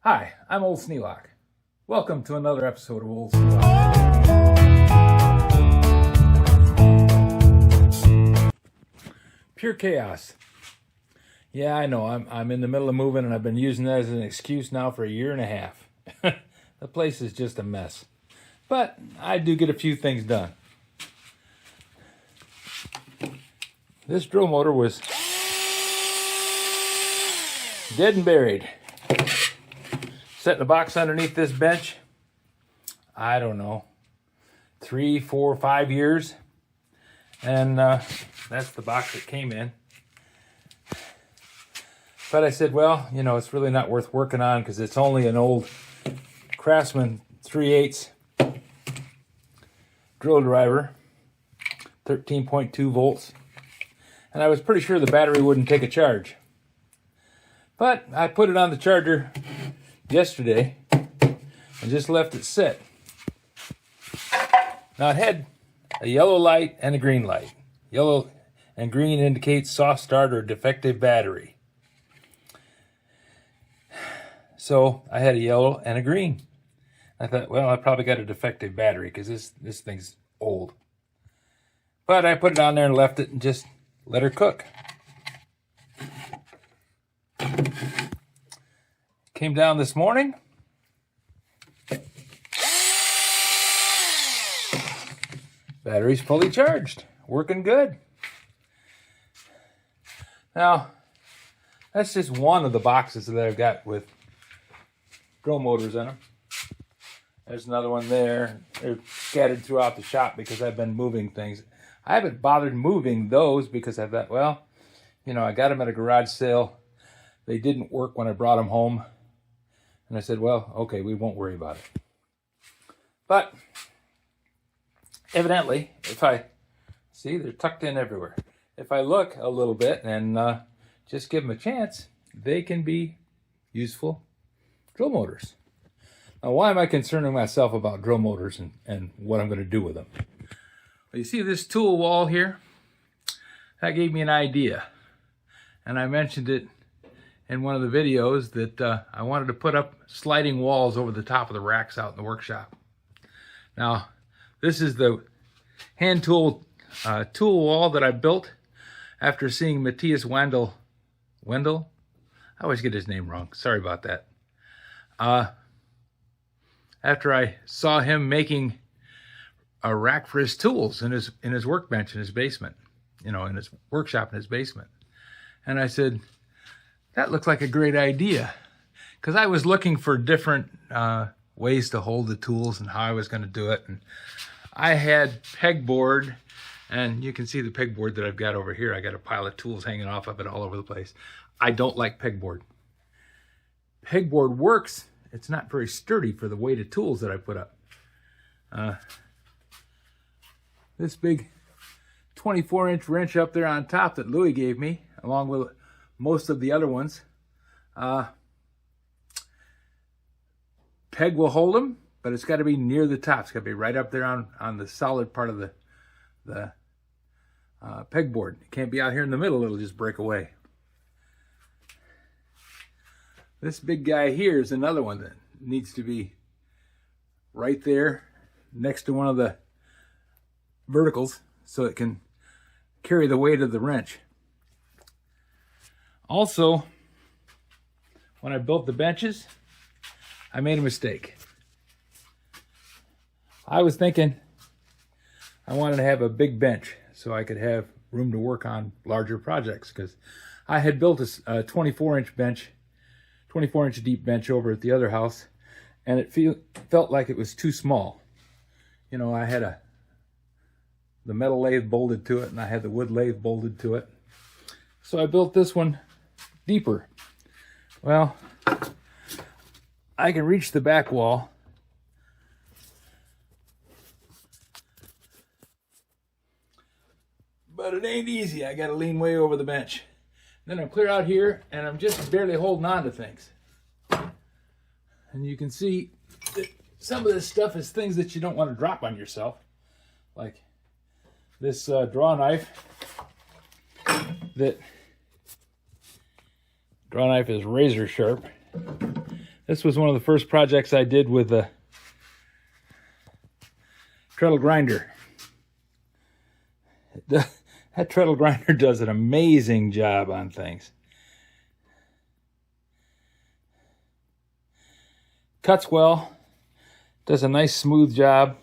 Hi, I'm Old Sneelock. Welcome to another episode of Old Sneelock. Pure chaos. Yeah, I know. I'm in the middle of moving, and I've been using that as an excuse now for a year and a half. The place is just a mess. But I do get a few things done. This drill motor was dead and buried. Set in a box underneath this bench, I don't know, 3, 4, 5 years. And that's the box it came in. But I said, well, you know, it's really not worth working on because it's only an old Craftsman 3/8 drill driver, 13.2 volts. And I was pretty sure the battery wouldn't take a charge. But I put it on the charger yesterday and just left it sit. Now it had a yellow light and a green light. Yellow and green indicates soft start or defective battery. So I had a yellow and a green. I thought, well, I probably got a defective battery because this thing's old. But I put it on there and left it and just let her cook. Came down this morning. Battery's fully charged. Working good. Now, that's just one of the boxes that I've got with drill motors in them. There's another one there. They're scattered throughout the shop because I've been moving things. I haven't bothered moving those because I thought, well, you know, I got them at a garage sale. They didn't work when I brought them home. And I said, well, okay, we won't worry about it. But evidently, if I see, they're tucked in everywhere. If I look a little bit and just give them a chance, they can be useful drill motors. Now, why am I concerning myself about drill motors and what I'm going to do with them? Well, you see this tool wall here? That gave me an idea. And I mentioned it in one of the videos that I wanted to put up sliding walls over the top of the racks out in the workshop. Now, this is the hand tool wall that I built after seeing Matthias Wendel. Wendel? I always get his name wrong. Sorry about that. After I saw him making a rack for his tools in his workbench in his basement, you know, in his workshop in his basement. And I said, that looks like a great idea, because I was looking for different ways to hold the tools and how I was going to do it. And I had pegboard, and you can see the pegboard that I've got over here. I got a pile of tools hanging off of it all over the place. I don't like pegboard. Pegboard works. It's not very sturdy for the weight of tools that I put up. This big 24-inch wrench up there on top that Louis gave me, along with most of the other ones. Peg will hold them, but it's got to be near the top. It's got to be right up there on the solid part of the pegboard. It can't be out here in the middle. It'll just break away. This big guy here is another one that needs to be right there next to one of the verticals so it can carry the weight of the wrench. Also, when I built the benches, I made a mistake. I was thinking I wanted to have a big bench so I could have room to work on larger projects, because I had built a 24-inch bench, 24-inch deep bench over at the other house, and it felt like it was too small. You know, I had the metal lathe bolted to it, and I had the wood lathe bolted to it. So I built this one deeper. Well, I can reach the back wall, but it ain't easy. I got to lean way over the bench. Then I'm clear out here, and I'm just barely holding on to things. And you can see that some of this stuff is things that you don't want to drop on yourself, like this draw knife. That draw knife is razor sharp. This was one of the first projects I did with the treadle grinder. That treadle grinder does an amazing job on things. Cuts well, does a nice smooth job,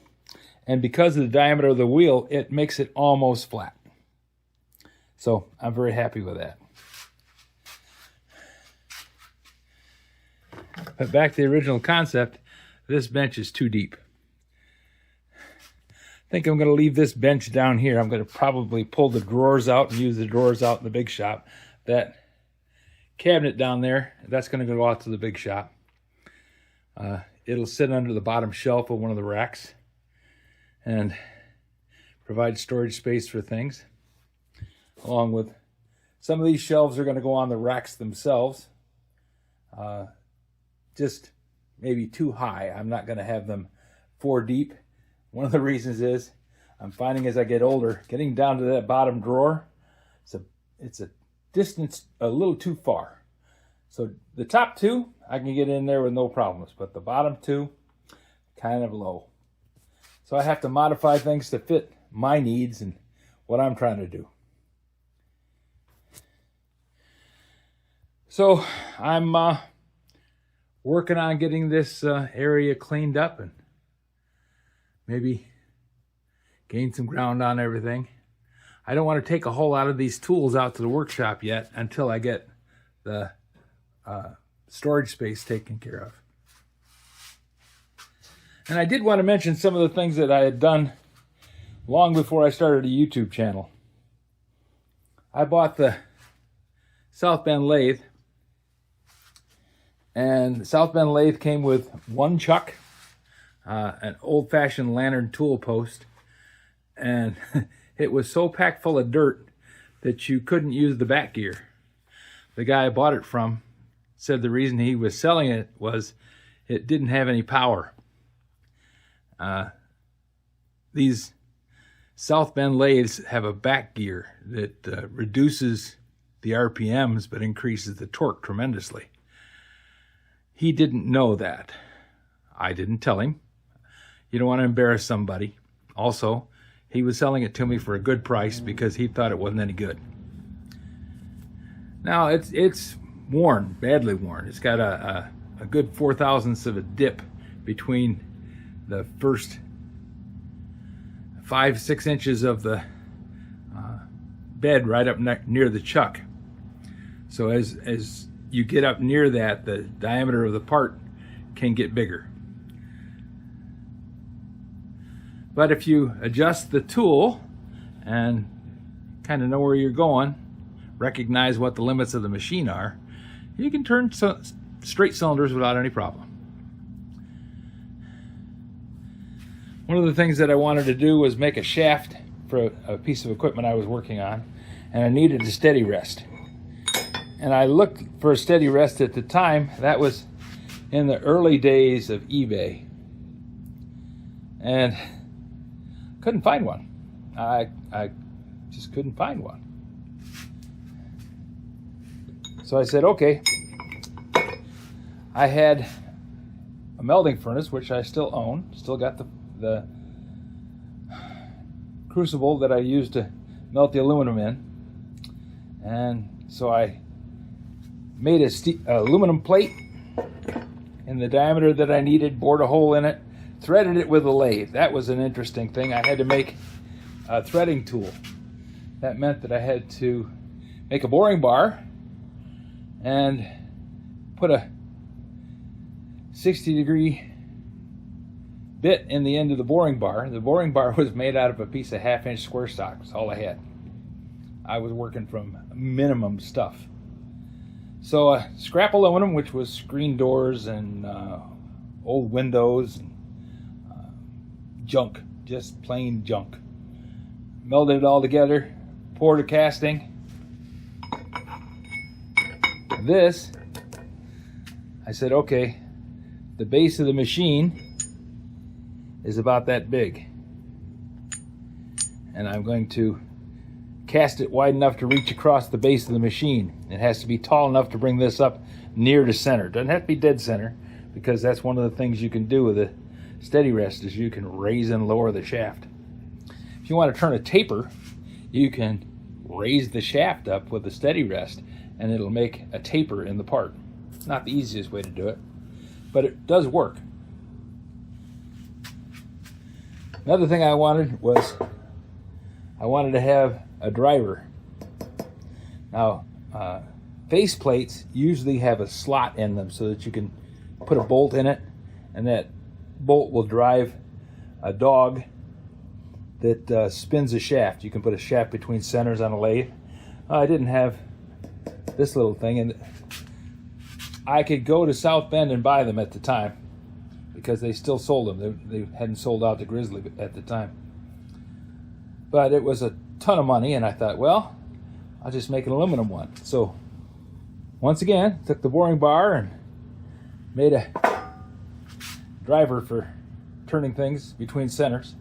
and because of the diameter of the wheel, it makes it almost flat. So I'm very happy with that. But back to the original concept, this bench is too deep. I think I'm going to leave this bench down here. I'm going to probably pull the drawers out and use the drawers out in the big shop. That cabinet down there, that's going to go out to the big shop. It'll sit under the bottom shelf of one of the racks and provide storage space for things. Along with some of these shelves are going to go on the racks themselves. Just maybe too high. I'm not going to have them 4 deep. One of the reasons is I'm finding as I get older, getting down to that bottom drawer, it's a distance a little too far. So the top 2, I can get in there with no problems, but the bottom 2, kind of low. So I have to modify things to fit my needs and what I'm trying to do. So I'm working on getting this area cleaned up and maybe gain some ground on everything. I don't want to take a whole lot of these tools out to the workshop yet until I get the storage space taken care of. And I did want to mention some of the things that I had done long before I started a YouTube channel. I bought the South Bend lathe, and the South Bend lathe came with 1 chuck, an old-fashioned lantern tool post, and it was so packed full of dirt that you couldn't use the back gear. The guy I bought it from said the reason he was selling it was it didn't have any power. These South Bend lathes have a back gear that reduces the RPMs but increases the torque tremendously. He didn't know that. I didn't tell him. You don't want to embarrass somebody. Also, he was selling it to me for a good price because he thought it wasn't any good. Now, it's worn, badly worn. It's got a good 4/1000ths of a dip between the first 5-6 inches of the bed right up near the chuck. So as you get up near that, the diameter of the part can get bigger. But if you adjust the tool and kind of know where you're going, recognize what the limits of the machine are, you can turn straight cylinders without any problem. One of the things that I wanted to do was make a shaft for a piece of equipment I was working on, and I needed a steady rest. And I looked for a steady rest at the time. That was in the early days of eBay. And couldn't find one. I just couldn't find one. So I said, okay. I had a melting furnace, which I still own. Still got the crucible that I used to melt the aluminum in. And so I made a aluminum plate in the diameter that I needed, bored a hole in it, threaded it with a lathe. That was an interesting thing. I had to make a threading tool. That meant that I had to make a boring bar and put a 60-degree bit in the end of the boring bar. The boring bar was made out of a piece of 1/2-inch square stock. That's all I had. I was working from minimum stuff. So scrap aluminum, which was screen doors and old windows and junk, just plain junk. Melded it all together, poured a casting. This, I said, okay, the base of the machine is about that big. And I'm going to cast it wide enough to reach across the base of the machine. It has to be tall enough to bring this up near to center. Doesn't have to be dead center, because that's one of the things you can do with a steady rest is you can raise and lower the shaft. If you want to turn a taper, you can raise the shaft up with a steady rest and it'll make a taper in the part. Not the easiest way to do it, but it does work. Another thing I wanted was I wanted to have a driver. Now, face plates usually have a slot in them so that you can put a bolt in it, and that bolt will drive a dog that spins a shaft. You can put a shaft between centers on a lathe. I didn't have this little thing, and I could go to South Bend and buy them at the time because they still sold them. They hadn't sold out to Grizzly at the time. But it was a ton of money, and I thought, well, I'll just make an aluminum one. So once again, took the boring bar and made a driver for turning things between centers.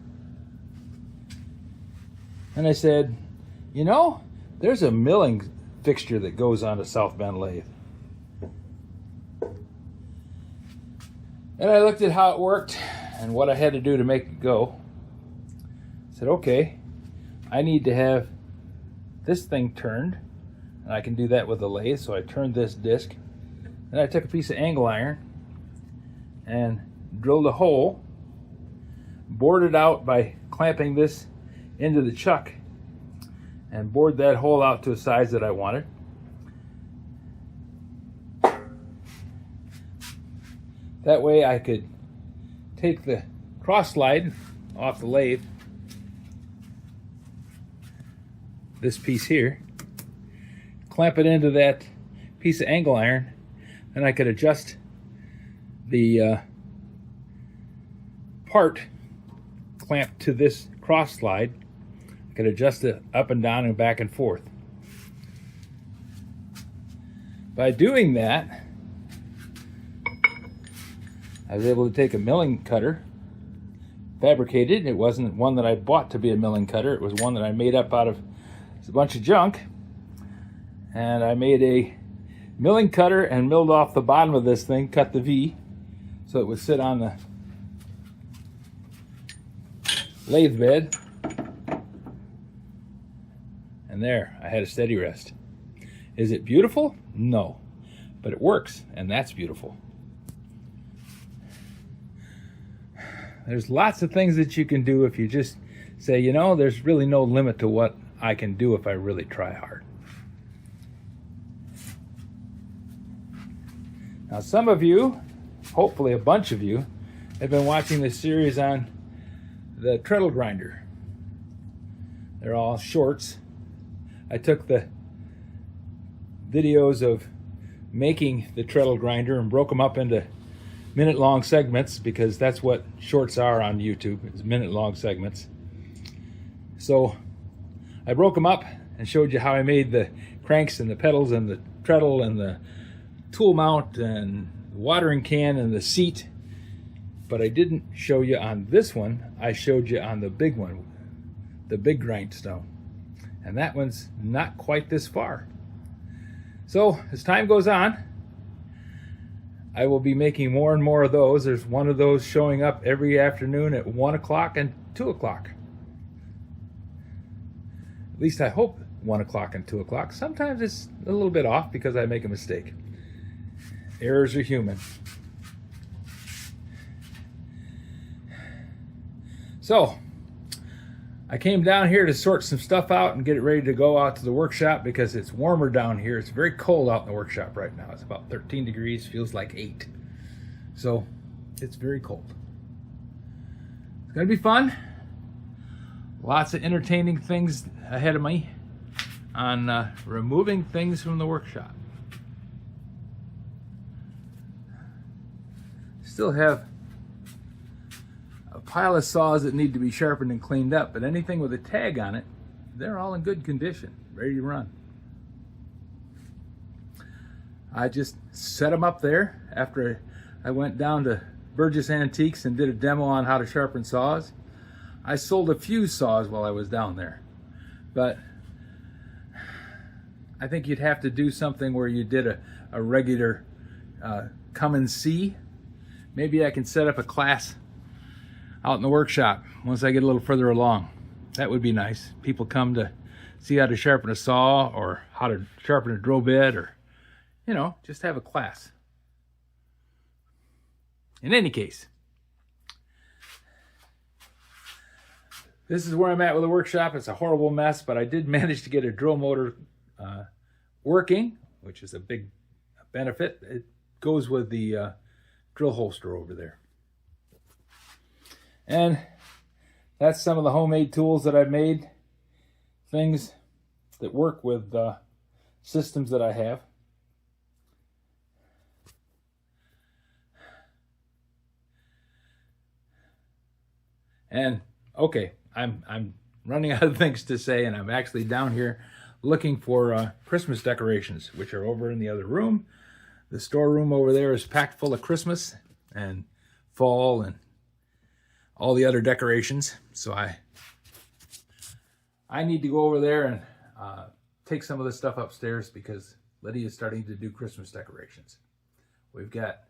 And I said, you know, there's a milling fixture that goes on a South Bend lathe. And I looked at how it worked and what I had to do to make it go. I said, okay, I need to have this thing turned, and I can do that with the lathe. So I turned this disc, and I took a piece of angle iron and drilled a hole, bored it out by clamping this into the chuck, and bored that hole out to a size that I wanted. That way I could take the cross slide off the lathe, this piece here, clamp it into that piece of angle iron, and I could adjust the part clamped to this cross slide. I could adjust it up and down and back and forth. By doing that, I was able to take a milling cutter, fabricated. It wasn't one that I bought to be a milling cutter. It was one that I made up out of a bunch of junk. And I made a milling cutter and milled off the bottom of this thing, cut the V, so it would sit on the lathe bed. And there, I had a steady rest. Is it beautiful? No. But it works, and that's beautiful. There's lots of things that you can do if you just say, you know, there's really no limit to what I can do if I really try hard. Now, some of you, hopefully a bunch of you, have been watching this series on the treadle grinder. They're all shorts. I took the videos of making the treadle grinder and broke them up into minute-long segments, because that's what shorts are on YouTube, is minute-long segments. So I broke them up and showed you how I made the cranks and the pedals and the treadle and the tool mount and the watering can and the seat. But I didn't show you on this one. I showed you on the big one, the big grindstone. And that one's not quite this far. So as time goes on, I will be making more and more of those. There's one of those showing up every afternoon at 1 o'clock and 2 o'clock. At least I hope 1 o'clock and 2 o'clock. Sometimes it's a little bit off because I make a mistake. Errors are human. So I came down here to sort some stuff out and get it ready to go out to the workshop because it's warmer down here. It's very cold out in the workshop right now. It's about 13 degrees, feels like 8. So it's very cold. It's gonna be fun. Lots of entertaining things ahead of me on removing things from the workshop. Still have a pile of saws that need to be sharpened and cleaned up, but anything with a tag on it, they're all in good condition, ready to run. I just set them up there after I went down to Burgess Antiques and did a demo on how to sharpen saws. I sold a few saws while I was down there, but I think you'd have to do something where you did a regular come and see, maybe I can set up a class out in the workshop once I get a little further along. That would be nice. People come to see how to sharpen a saw or how to sharpen a drill bit, or, you know, just have a class. In any case, this is where I'm at with the workshop. It's a horrible mess, but I did manage to get a drill motor working, which is a big benefit. It goes with the drill holster over there. And that's some of the homemade tools that I've made, things that work with systems that I have. And okay, I'm running out of things to say, and I'm actually down here looking for Christmas decorations, which are over in the other room. The storeroom over there is packed full of Christmas and fall and all the other decorations. So I need to go over there and take some of this stuff upstairs, because Lydia is starting to do Christmas decorations. We've got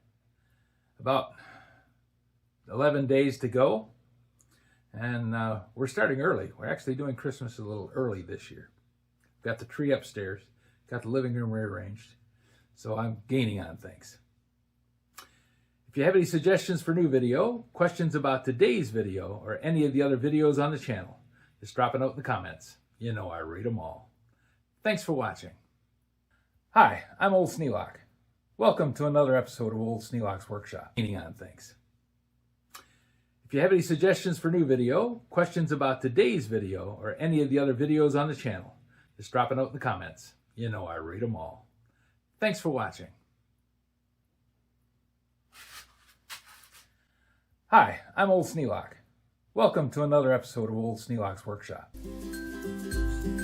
about 11 days to go. And we're starting early. We're actually doing Christmas a little early this year. Got the tree upstairs, got the living room rearranged, so I'm gaining on things. If you have any suggestions for new video, questions about today's video, or any of the other videos on the channel, just drop a note in the comments. You know I read them all. Thanks for watching. Hi, I'm Old Sneelock. Welcome to another episode of Old Sneelock's Workshop. Gaining on things. If you have any suggestions for new video, questions about today's video, or any of the other videos on the channel, just drop a note in the comments. You know I read them all. Thanks for watching. Hi, I'm Old Sneelock. Welcome to another episode of Old Sneelock's Workshop.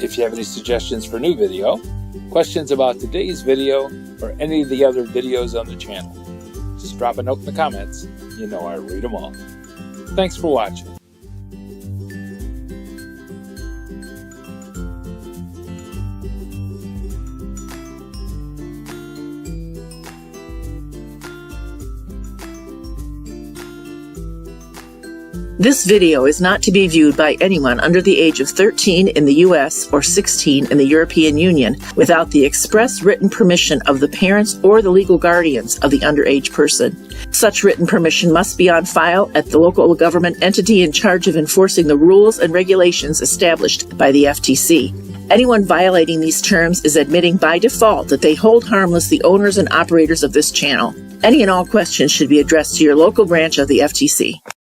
If you have any suggestions for new video, questions about today's video, or any of the other videos on the channel, just drop a note in the comments. You know I read them all. Thanks for watching. This video is not to be viewed by anyone under the age of 13 in the U.S. or 16 in the European Union without the express written permission of the parents or the legal guardians of the underage person. Such written permission must be on file at the local government entity in charge of enforcing the rules and regulations established by the FTC. Anyone violating these terms is admitting by default that they hold harmless the owners and operators of this channel. Any and all questions should be addressed to your local branch of the FTC.